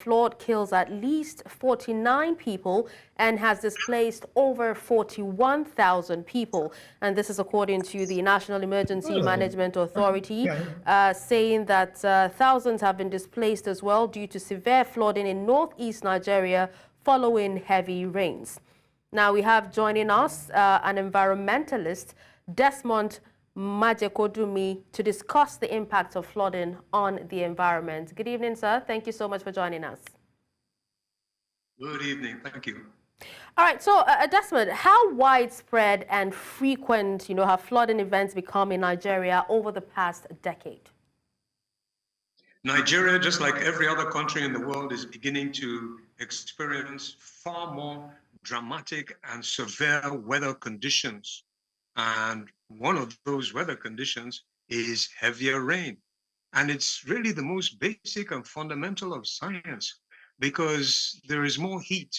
flood kills at least 49 people and has displaced over 41,000 people. And this is according to the National Emergency Management Authority, saying that thousands have been displaced as well due to severe flooding in northeast Nigeria following heavy rains. Now we have joining us an environmentalist, Desmond Majekodunmi, to discuss the impact of flooding on the environment. Good evening, sir. Thank you so much for joining us. Good evening. Thank you. All right. So, Desmond, how widespread and frequent, have flooding events become in Nigeria over the past decade? Nigeria, just like every other country in the world, is beginning to experience far more dramatic and severe weather conditions. And one of those weather conditions is heavier rain. And it's really the most basic and fundamental of science, because there is more heat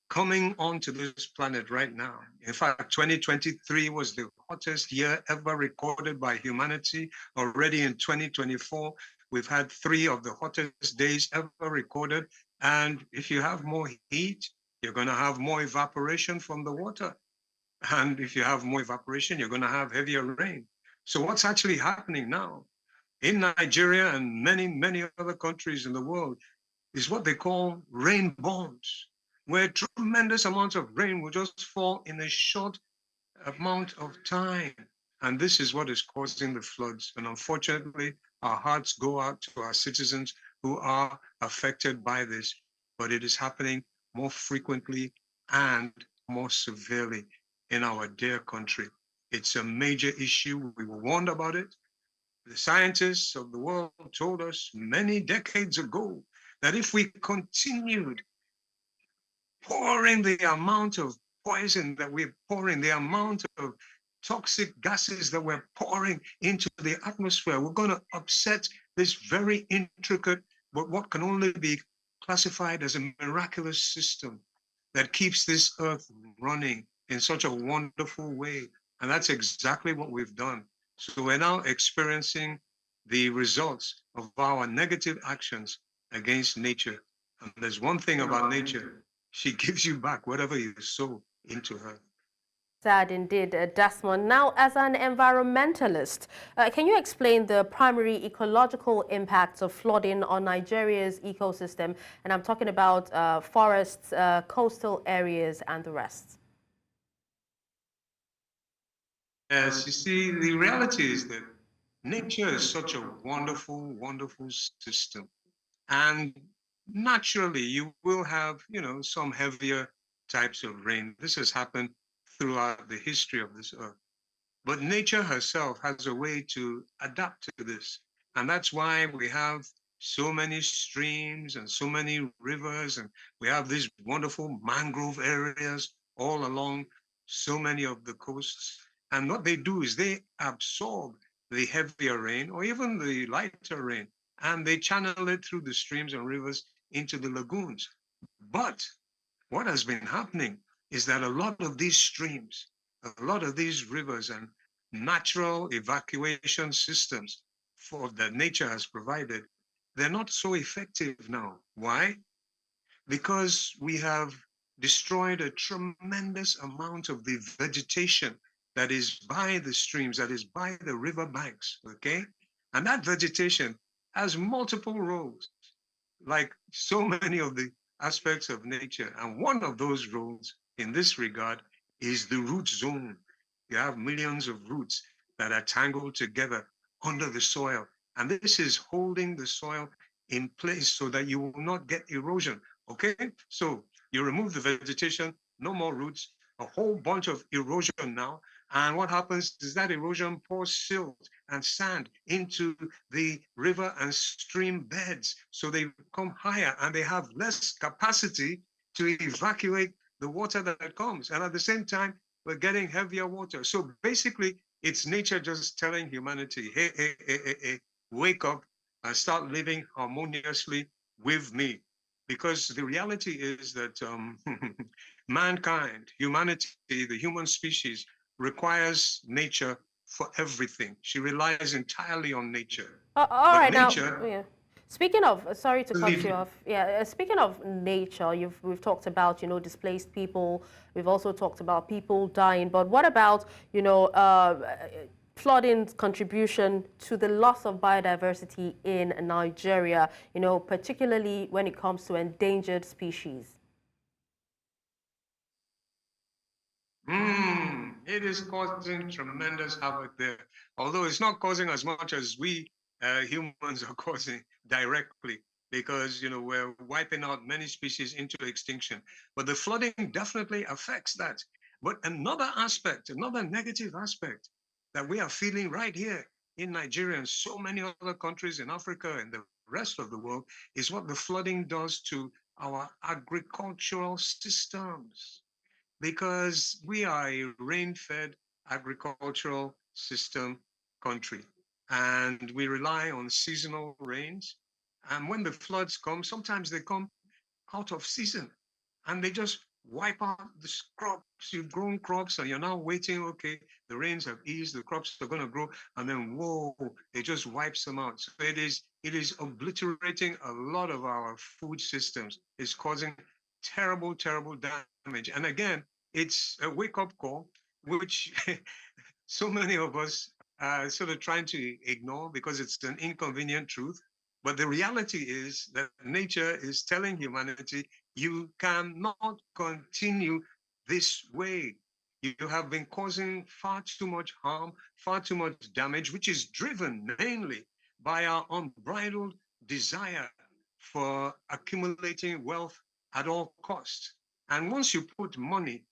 coming onto this planet right now. In fact, 2023 was the hottest year ever recorded by humanity. Already in 2024, we've had 3 of the hottest days ever recorded. And if you have more heat, you're going to have more evaporation from the water. And if you have more evaporation, you're going to have heavier rain. So what's actually happening now in Nigeria and many, many other countries in the world is what they call rain bombs, where tremendous amounts of rain will just fall in a short amount of time. And this is what is causing the floods. And unfortunately, our hearts go out to our citizens who are affected by this, but it is happening more frequently and more severely in our dear country. It's a major issue. We were warned about it. The scientists of the world told us many decades ago that if we continued pouring the amount of poison that we're pouring, the amount of toxic gases that we're pouring into the atmosphere, we're going to upset this very intricate, but what can only be classified as a miraculous system that keeps this earth running in such a wonderful way. And that's exactly what we've done. So we're now experiencing the results of our negative actions against nature. And there's one thing about nature: she gives you back whatever you sow into her. Sad indeed, Desmond. Now, as an environmentalist, can you explain the primary ecological impacts of flooding on Nigeria's ecosystem? And I'm talking about forests, coastal areas, and the rest. Yes, you see, the reality is that nature is such a wonderful, wonderful system. And naturally, you will have, some heavier types of rain. This has happened throughout the history of this earth. But nature herself has a way to adapt to this. And that's why we have so many streams and so many rivers, and we have these wonderful mangrove areas all along so many of the coasts. And what they do is they absorb the heavier rain or even the lighter rain, and they channel it through the streams and rivers into the lagoons. But what has been happening is that a lot of these streams, a lot of these rivers and natural evacuation systems that nature has provided, they're not so effective now. Why? Because we have destroyed a tremendous amount of the vegetation that is by the streams, that is by the river banks, okay? And that vegetation has multiple roles, like so many of the aspects of nature. And one of those roles in this regard is the root zone. You have millions of roots that are tangled together under the soil. And this is holding the soil in place so that you will not get erosion, okay? So you remove the vegetation, no more roots, a whole bunch of erosion now. And what happens is that erosion pours silt and sand into the river and stream beds. So they become higher and they have less capacity to evacuate the water that comes. And at the same time, we're getting heavier water. So basically, it's nature just telling humanity, hey, wake up and start living harmoniously with me. Because the reality is that mankind, humanity, the human species, requires nature for everything. She relies entirely on nature. All But right, nature, now, yeah. Speaking of, sorry to cut Leave you you. off. Yeah, speaking of nature, we've talked about, displaced people. We've also talked about people dying. But what about, flooding's contribution to the loss of biodiversity in Nigeria, particularly when it comes to endangered species? It is causing tremendous havoc there, although it's not causing as much as we humans are causing directly, because we're wiping out many species into extinction. But the flooding definitely affects that. But another aspect, another negative aspect that we are feeling right here in Nigeria and so many other countries in Africa and the rest of the world is what the flooding does to our agricultural systems, because we are a rain-fed agricultural system country, and we rely on seasonal rains. And when the floods come, sometimes they come out of season, and they just wipe out the crops. You've grown crops, and you're now waiting. Okay, the rains have eased, the crops are going to grow, and then whoa, it just wipes them out. So it is obliterating a lot of our food systems. It's causing terrible, terrible damage. And again, it's a wake-up call, which so many of us are sort of trying to ignore because it's an inconvenient truth. But the reality is that nature is telling humanity, you cannot continue this way. You have been causing far too much harm, far too much damage, which is driven mainly by our unbridled desire for accumulating wealth at all costs. And once you put money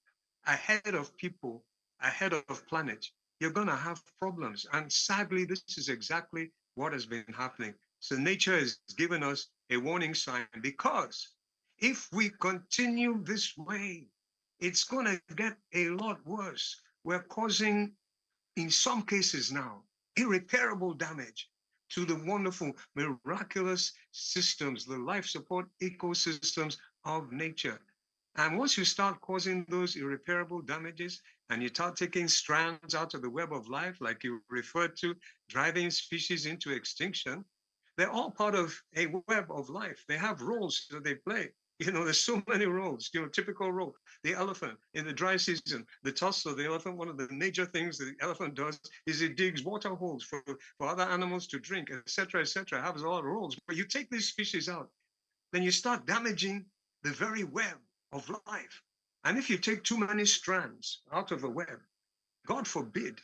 ahead of people, ahead of planet, you're going to have problems. And sadly, this is exactly what has been happening. So nature has given us a warning sign, because if we continue this way, it's going to get a lot worse. We're causing, in some cases now, irreparable damage to the wonderful, miraculous systems, the life support ecosystems of nature. And once you start causing those irreparable damages and you start taking strands out of the web of life, like you referred to, driving species into extinction, they're all part of a web of life. They have roles that they play. There's so many roles, typical role. The elephant in the dry season, the tusk of the elephant, one of the major things the elephant does is it digs water holes for other animals to drink, etc., etc. It has a lot of roles. But you take these species out, then you start damaging the very web of life. And if you take too many strands out of the web, God forbid,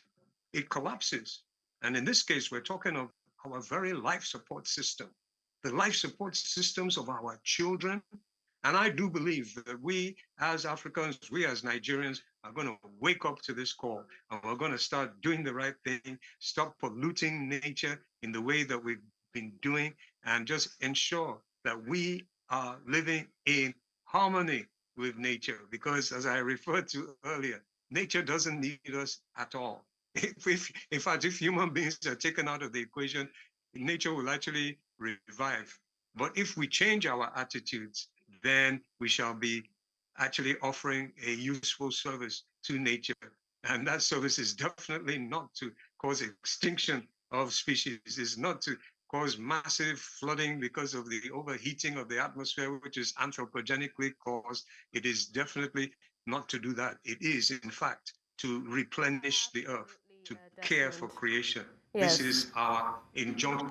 it collapses. And in this case, we're talking of our very life support system, the life support systems of our children. And I do believe that we as Africans, we as Nigerians are going to wake up to this call, and we're going to start doing the right thing, stop polluting nature in the way that we've been doing, and just ensure that we are living in harmony with nature. Because as I referred to earlier, nature doesn't need us at all. In fact, if human beings are taken out of the equation, nature will actually revive. But if we change our attitudes, then we shall be actually offering a useful service to nature. And that service is definitely not to cause extinction of species, is not to cause massive flooding because of the overheating of the atmosphere, which is anthropogenically caused. It is definitely not to do that. It is, in fact, to replenish the earth, to care for creation. This Yes. is our injunction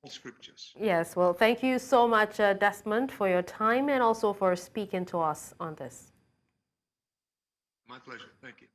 scriptures. Yes, well, thank you so much, Desmond, for your time and also for speaking to us on this. My pleasure. Thank you.